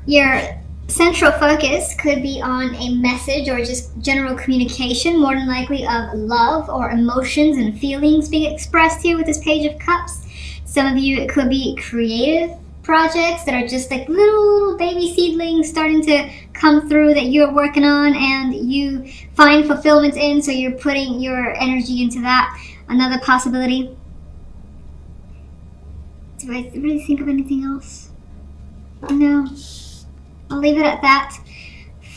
Your central focus could be on a message or just general communication, more than likely of love or emotions and feelings being expressed here with this Page of Cups. Some of you, it could be creative projects that are just like little baby seedlings starting to come through that you're working on and you find fulfillment in, so you're putting your energy into that. Another possibility. Do I really think of anything else? No. I'll leave it at that.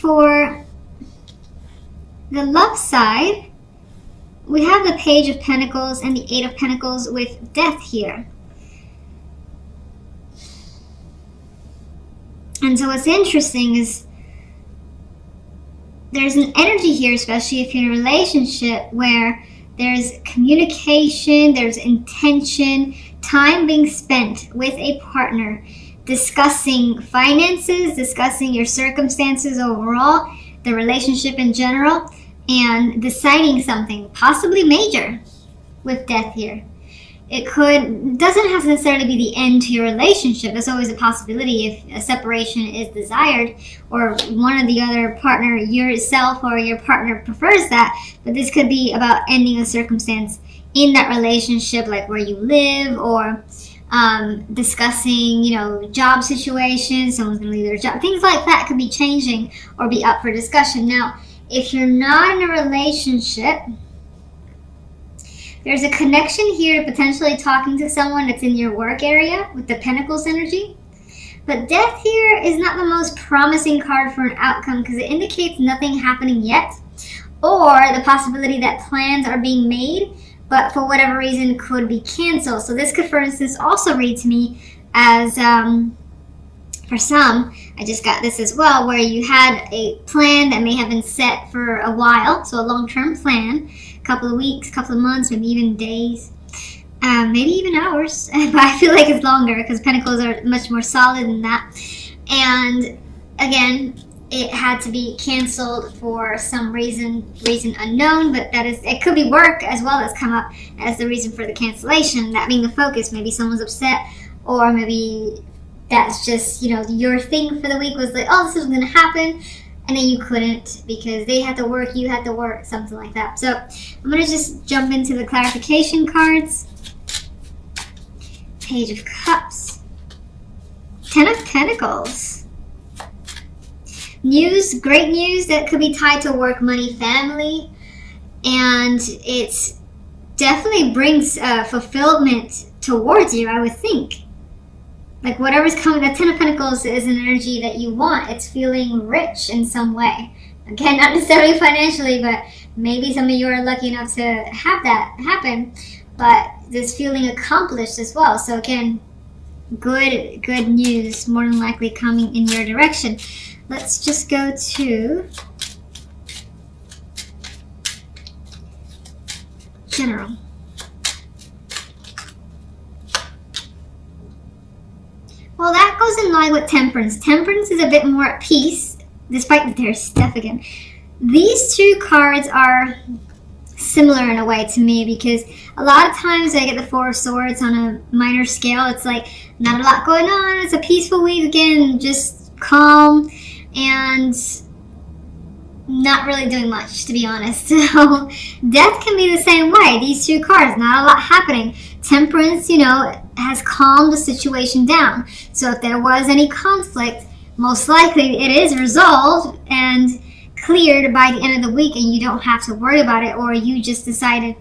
For the love side, we have the Page of Pentacles and the Eight of Pentacles with Death here. And so what's interesting is there's an energy here, especially if you're in a relationship, where there's communication, there's intention, time being spent with a partner, discussing finances, discussing your circumstances overall, the relationship in general, and deciding something, possibly major, with Death here. It doesn't have to necessarily be the end to your relationship. There's always a possibility if a separation is desired or one or the other partner, yourself or your partner, prefers that. But this could be about ending a circumstance in that relationship, like where you live, or discussing, job situations, someone's going to leave their job. Things like that could be changing or be up for discussion. Now, if you're not in a relationship, there's a connection here to potentially talking to someone that's in your work area with the Pentacles energy. But Death here is not the most promising card for an outcome because it indicates nothing happening yet, or the possibility that plans are being made but for whatever reason could be canceled. So this could, for instance, also read to me as, for some, I just got this as well, where you had a plan that may have been set for a while, so a long-term plan, a couple of weeks, couple of months, maybe even days, maybe even hours, but I feel like it's longer because Pentacles are much more solid than that. And again, it had to be canceled for some reason unknown, but it could be work as well that's come up as the reason for the cancellation, that being the focus. Maybe someone's upset, or maybe that's just, your thing for the week was like, oh, this is going to happen, and then you couldn't because they had to work, you had to work, something like that. So I'm going to just jump into the clarification cards. Page of Cups. Ten of Pentacles. News, great news that could be tied to work, money, family, and it definitely brings fulfillment towards you, I would think. Like whatever's coming, the Ten of Pentacles is an energy that you want. It's feeling rich in some way. Again, not necessarily financially, but maybe some of you are lucky enough to have that happen, but this feeling accomplished as well. So again, good news more than likely coming in your direction. Let's just go to general. Well, that goes in line with Temperance. Temperance is a bit more at peace, despite that there's stuff again. These two cards are similar in a way to me, because a lot of times I get the Four of Swords on a minor scale. It's like not a lot going on. It's a peaceful week again, just calm and not really doing much, to be honest. So Death can be the same way. These two cards, not a lot happening. Temperance, has calmed the situation down. So if there was any conflict, most likely it is resolved and cleared by the end of the week, and you don't have to worry about it, or you just decided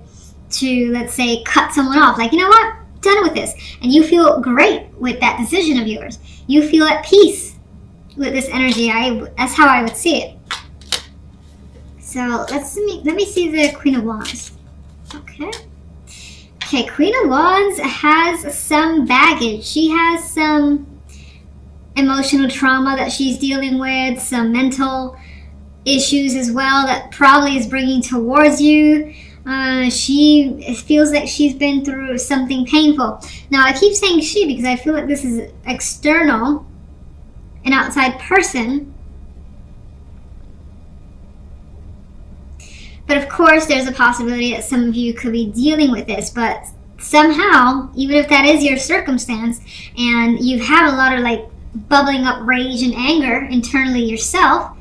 to, let's say, cut someone off. Like, you know what? Done with this. And you feel great with that decision of yours. You feel at peace with this energy. That's how I would see it. So let me see the Queen of Wands. Okay, Queen of Wands has some baggage. She has some emotional trauma that she's dealing with, some mental issues as well that probably is bringing towards you. She feels like she's been through something painful. Now, I keep saying she because I feel like this is external, an outside person. But of course, there's a possibility that some of you could be dealing with this, but somehow, even if that is your circumstance, and you've had a lot of bubbling up rage and anger internally yourself,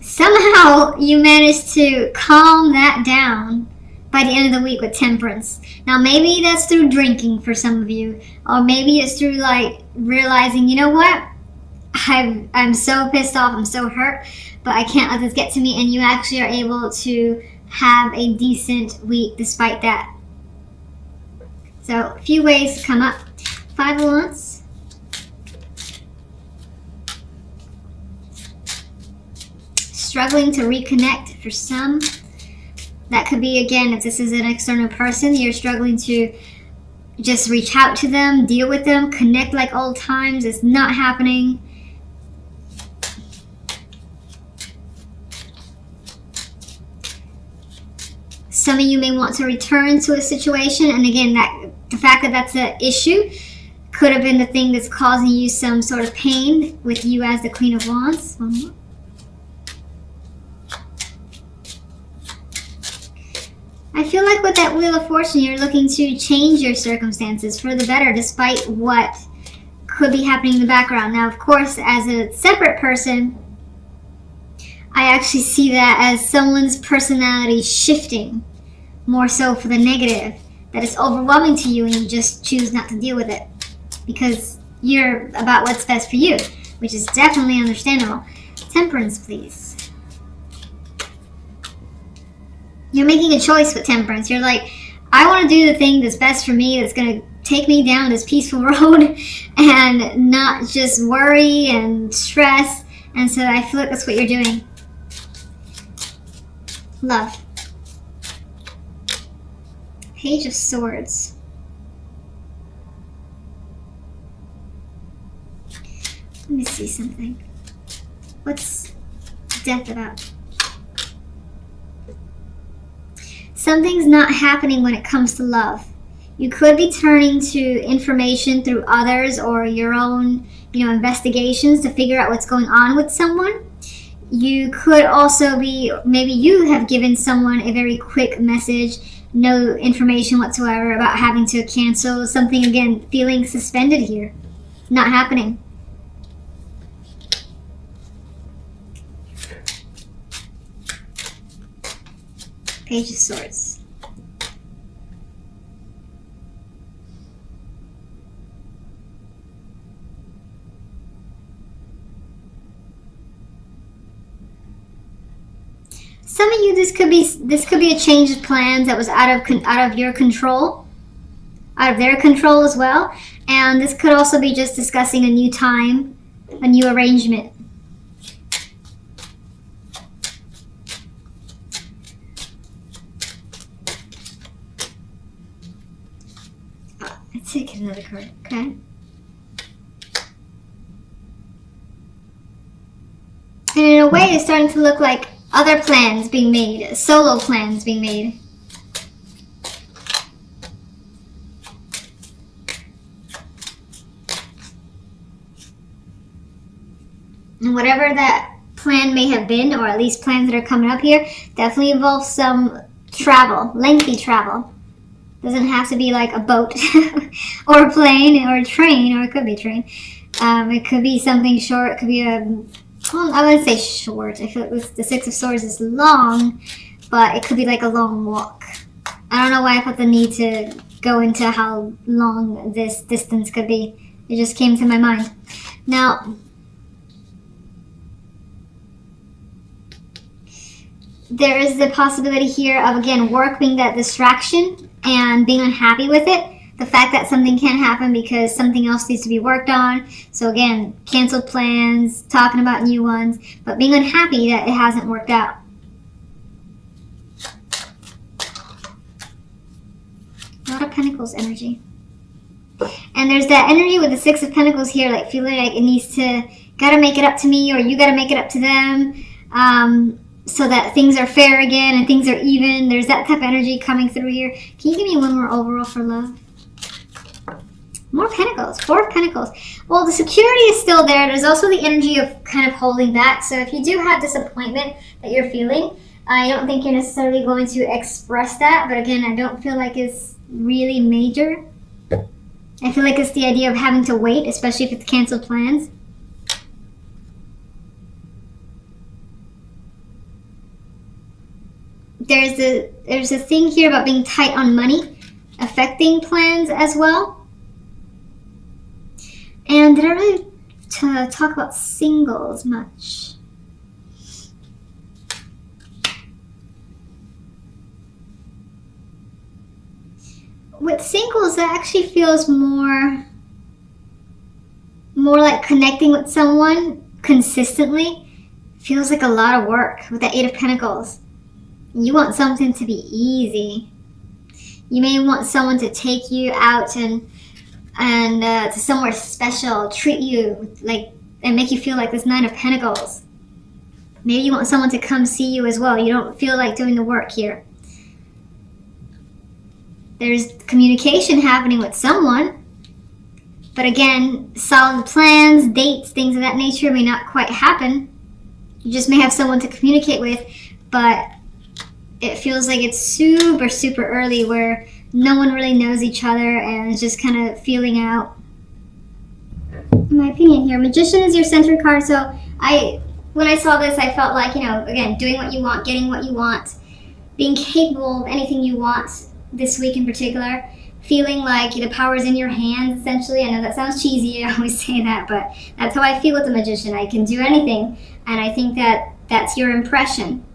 somehow you manage to calm that down by the end of the week with temperance. Now maybe that's through drinking for some of you, or maybe it's through like realizing, you know what, I'm so pissed off, I'm so hurt, but I can't let this get to me, and you actually are able to have a decent week despite that. So a few ways to come up. 5 of Wands. Struggling to reconnect for some. That could be, again, if this is an external person, you're struggling to just reach out to them, deal with them, connect like old times. It's not happening. Some of you may want to return to a situation, and again, the fact that that's an issue could have been the thing that's causing you some sort of pain with you as the Queen of Wands. One more. I feel like with that Wheel of Fortune, you're looking to change your circumstances for the better, despite what could be happening in the background. Now, of course, as a separate person, I actually see that as someone's personality shifting more so for the negative, that it's overwhelming to you and you just choose not to deal with it because you're about what's best for you, which is definitely understandable. Temperance, please. You're making a choice with temperance. You're like, I want to do the thing that's best for me, that's going to take me down this peaceful road and not just worry and stress. And so I feel like that's what you're doing. Love. Page of Swords. Let me see something. What's death about? Something's not happening when it comes to love. You could be turning to information through others or your own, investigations to figure out what's going on with someone. You could also be, maybe you have given someone a very quick message, no information whatsoever about having to cancel something, again, feeling suspended here. Not happening. Page of Swords. Some of you, this could be a change of plans that was out of your control, out of their control as well, and this could also be just discussing a new time, a new arrangement. Let's take another card, okay? And in a way, it's starting to look like other plans being made, solo plans being made. And whatever that plan may have been, or at least plans that are coming up here, definitely involves some travel, lengthy travel. Doesn't have to be like a boat or a plane or a train, or it could be a train. It could be something short. It could be I wouldn't say short. I feel like the Six of Swords is long, but it could be like a long walk. I don't know why I felt the need to go into how long this distance could be. It just came to my mind. Now, there is the possibility here of, again, work being that distraction and being unhappy with it. The fact that something can't happen because something else needs to be worked on. So again, canceled plans, talking about new ones, but being unhappy that it hasn't worked out. A lot of Pentacles energy. And there's that energy with the Six of Pentacles here, like feeling like it needs to, gotta make it up to me, or you gotta make it up to them. So that things are fair again and things are even. There's that type of energy coming through here. Can you give me one more overall for love? More Pentacles, Four of Pentacles. Well, the security is still there. There's also the energy of kind of holding back. So if you do have disappointment that you're feeling, I don't think you're necessarily going to express that. But again, I don't feel like it's really major. I feel like it's the idea of having to wait, especially if it's canceled plans. There's a thing here about being tight on money, affecting plans as well. And did I really talk about singles much? With singles, it actually feels more like connecting with someone consistently. Feels like a lot of work with the Eight of Pentacles. You want something to be easy. You may want someone to take you out and to somewhere special, treat you and make you feel like this Nine of Pentacles. Maybe you want someone to come see you as well. You don't feel like doing the work here. There's communication happening with someone. But again, solid plans, dates, things of that nature may not quite happen. You just may have someone to communicate with, but it feels like it's super, super early where no one really knows each other and is just kind of feeling out. In my opinion here, Magician is your center card, so when I saw this, I felt like, again, doing what you want, getting what you want, being capable of anything you want this week in particular, feeling like the power is in your hands, essentially. I know that sounds cheesy, I always say that, but that's how I feel with the Magician. I can do anything, and I think that that's your impression.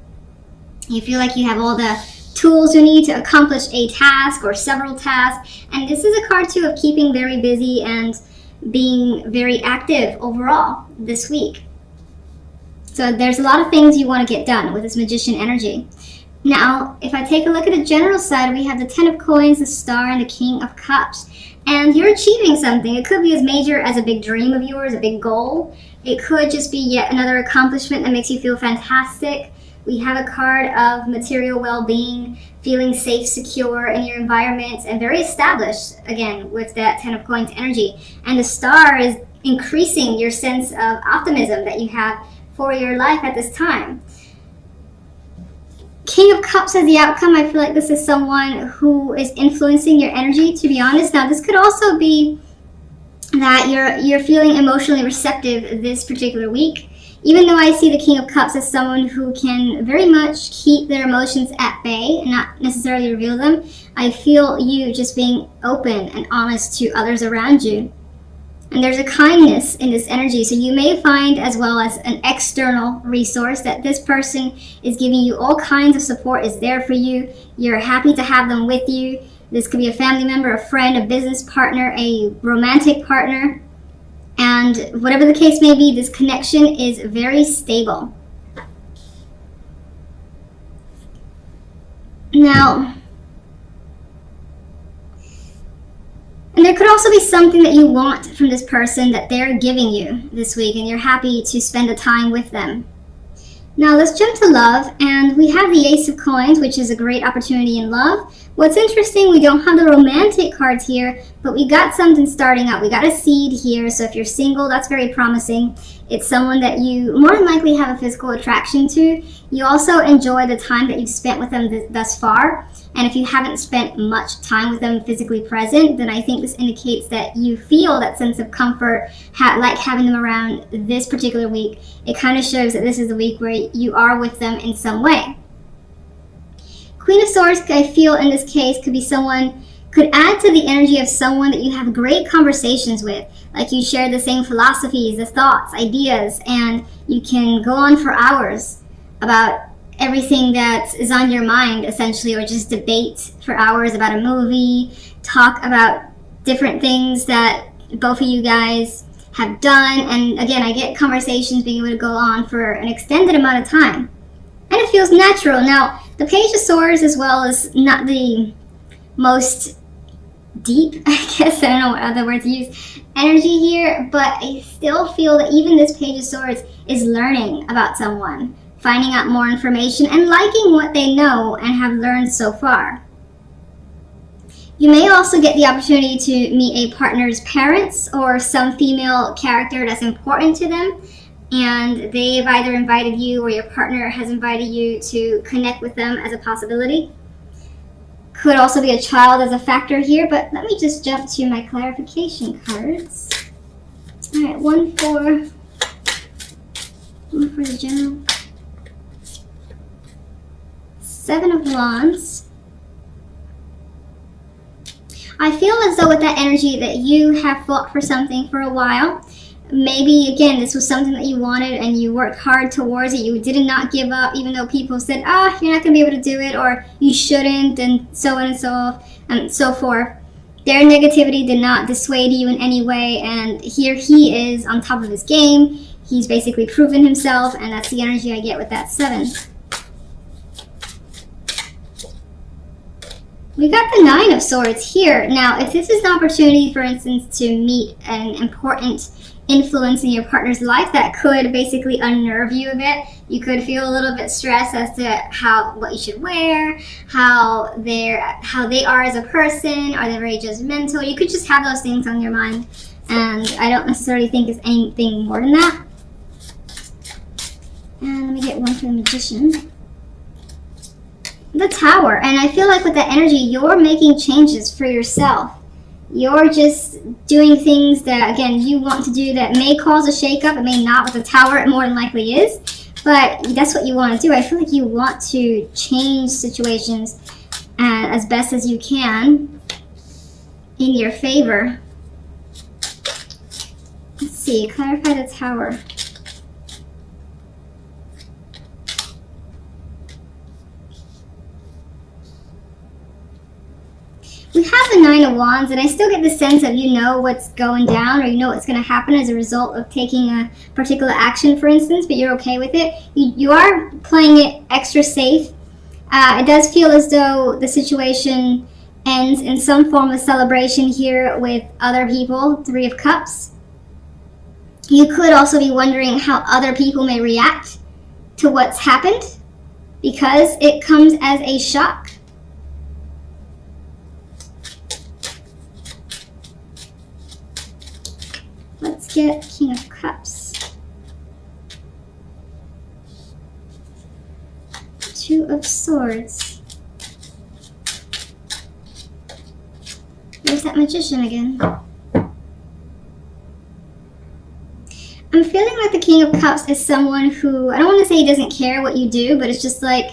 You feel like you have all the tools you need to accomplish a task or several tasks. And this is a card, too, of keeping very busy and being very active overall this week. So there's a lot of things you want to get done with this Magician energy. Now, if I take a look at the general side, we have the Ten of Coins, the Star, and the King of Cups. And you're achieving something. It could be as major as a big dream of yours, a big goal. It could just be yet another accomplishment that makes you feel fantastic. We have a card of material well-being, feeling safe, secure in your environment, and very established, again, with that Ten of Coins energy. And the Star is increasing your sense of optimism that you have for your life at this time. King of Cups as the outcome, I feel like this is someone who is influencing your energy, to be honest. Now, this could also be that you're feeling emotionally receptive this particular week. Even though I see the King of Cups as someone who can very much keep their emotions at bay and not necessarily reveal them, I feel you just being open and honest to others around you. And there's a kindness in this energy, so you may find, as well as an external resource, that this person is giving you all kinds of support, is there for you. You're happy to have them with you. This could be a family member, a friend, a business partner, a romantic partner. And whatever the case may be, this connection is very stable. Now, and there could also be something that you want from this person that they're giving you this week, and you're happy to spend the time with them. Now let's jump to love, and we have the Ace of Coins, which is a great opportunity in love. What's interesting, we don't have the romantic cards here, but we got something starting up. We got a seed here, so if you're single, that's very promising. It's someone that you more than likely have a physical attraction to. You also enjoy the time that you've spent with them thus far. And if you haven't spent much time with them physically present, then I think this indicates that you feel that sense of comfort, like having them around this particular week. It kind of shows that this is the week where you are with them in some way. Queen of Swords, I feel in this case, could add to the energy of someone that you have great conversations with. Like you share the same philosophies, the thoughts, ideas, and you can go on for hours about everything that is on your mind, essentially, or just debate for hours about a movie, talk about different things that both of you guys have done. And again, I get conversations being able to go on for an extended amount of time. And it feels natural. Now, the Page of Swords, as well, is not the most deep, I guess, I don't know what other word to use, energy here, but I still feel that even this Page of Swords is learning about someone, finding out more information, and liking what they know and have learned so far. You may also get the opportunity to meet a partner's parents or some female character that's important to them, and they've either invited you or your partner has invited you to connect with them as a possibility. Could also be a child as a factor here, but let me just jump to my clarification cards. All right, one for the general. 7 of Wands. I feel as though with that energy that you have fought for something for a while. Maybe, again, this was something that you wanted and you worked hard towards it. You did not give up, even though people said, you're not going to be able to do it, or you shouldn't, and so on and so forth. Their negativity did not dissuade you in any way, and here he is on top of his game. He's basically proven himself, and that's the energy I get with that 7. We got the 9 of Swords here. Now, if this is an opportunity, for instance, to meet an important influence in your partner's life that could basically unnerve you a bit. You could feel a little bit stressed as to what you should wear, how they are as a person. Are they very judgmental? You could just have those things on your mind, and I don't necessarily think it's anything more than that. And let me get one for the Magician. The Tower. And I feel like with that energy, you're making changes for yourself. You're just doing things that, again, you want to do that may cause a shakeup. It may not. With the Tower, it more than likely is. But that's what you want to do. I feel like you want to change situations as best as you can in your favor. Let's see. Clarify the Tower. We have the 9 of Wands, and I still get the sense of you know what's going down, or you know what's going to happen as a result of taking a particular action, for instance, but you're okay with it. You are playing it extra safe. It does feel as though the situation ends in some form of celebration here with other people. 3 of Cups. You could also be wondering how other people may react to what's happened, because it comes as a shock. Let's get King of Cups. 2 of Swords. There's that Magician again. I'm feeling like the King of Cups is someone who, I don't want to say he doesn't care what you do, but it's just like,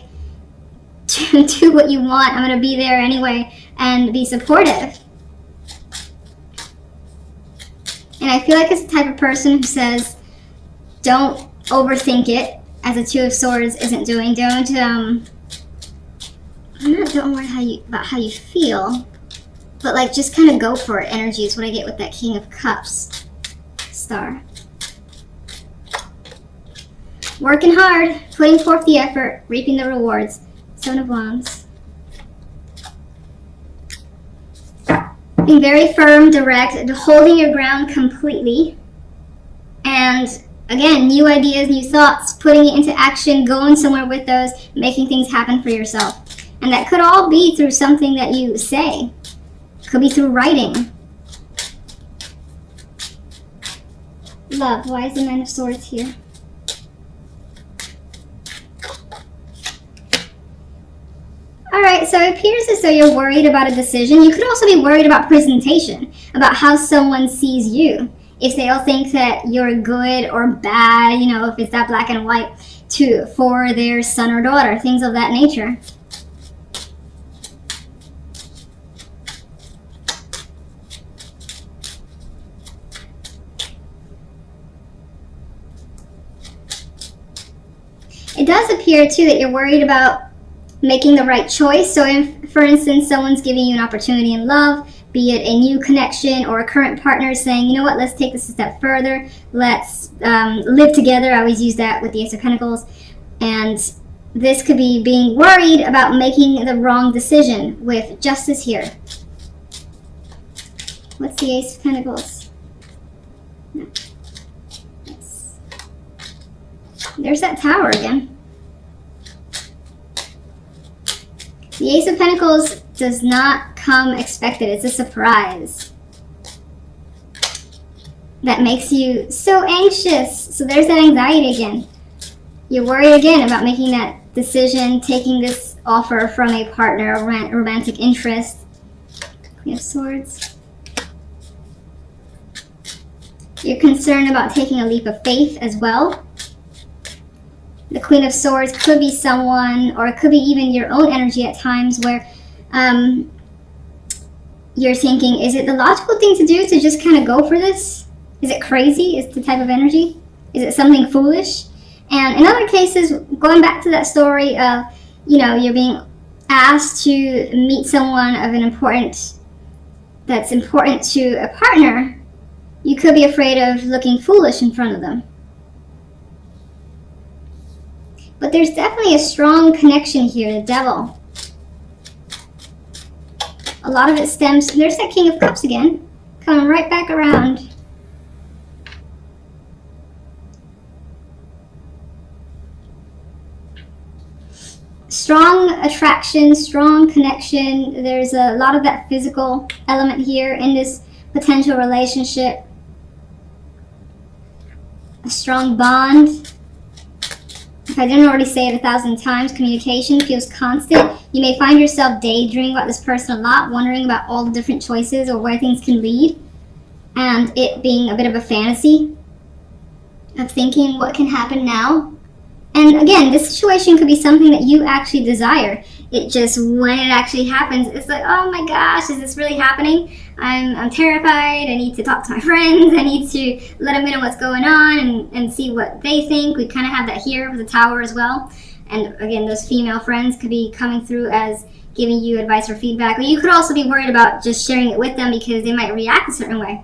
do what you want. I'm going to be there anyway and be supportive. And I feel like it's the type of person who says, don't overthink it, as a 2 of Swords isn't doing. Don't worry about how you feel, but like just kind of go for it. Energy is what I get with that King of Cups star. Working hard, putting forth the effort, reaping the rewards. 7 of Wands. Being very firm, direct, holding your ground completely. And again, new ideas, new thoughts, putting it into action, going somewhere with those, making things happen for yourself. And that could all be through something that you say. Could be through writing. Love. Why is the 9 of Swords here? Alright, so it appears as though you're worried about a decision. You could also be worried about presentation, about how someone sees you. If they'll think that you're good or bad, you know, if it's that black and white, for their son or daughter, things of that nature. It does appear, too, that you're worried about making the right choice. So if, for instance, someone's giving you an opportunity in love, be it a new connection or a current partner saying, you know what, let's take this a step further. Let's live together. I always use that with the Ace of Pentacles. And this could be being worried about making the wrong decision with Justice here. What's the Ace of Pentacles? No. Yes. There's that Tower again. The Ace of Pentacles does not come expected. It's a surprise that makes you so anxious. So there's that anxiety again. You're worried again about making that decision, taking this offer from a partner, a romantic interest. Queen of Swords. You're concerned about taking a leap of faith as well. The Queen of Swords could be someone, or it could be even your own energy at times, where you're thinking, is it the logical thing to do to just kind of go for this? Is it crazy? Is the type of energy? Is it something foolish? And in other cases, going back to that story of, you know, you're being asked to meet someone of that's important to a partner, you could be afraid of looking foolish in front of them. But there's definitely a strong connection here, the Devil. A lot of it stems, there's that King of Cups again, coming right back around. Strong attraction, strong connection. There's a lot of that physical element here in this potential relationship. A strong bond. If I didn't already say it 1,000 times, communication feels constant. You may find yourself daydreaming about this person a lot, wondering about all the different choices or where things can lead, and it being a bit of a fantasy of thinking what can happen now. And again, this situation could be something that you actually desire. It just, when it actually happens, it's like, oh my gosh, is this really happening? I'm terrified. I need to talk to my friends. I need to let them know what's going on and see what they think. We kind of have that here with the Tower as well. And again, those female friends could be coming through as giving you advice or feedback. Or you could also be worried about just sharing it with them because they might react a certain way.